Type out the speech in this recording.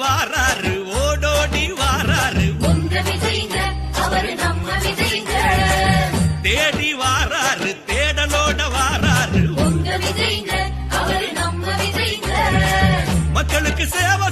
வாராரு ஓடோடி வாராரு உங்க விஜய்ங்க அவரு நம்ம விஜய்ங்க தேடி வாராரு தேடலோட வாராரு உங்க விஜய்ங்க அவரு நம்ம விஜய்ங்க மக்களுக்கு சேவை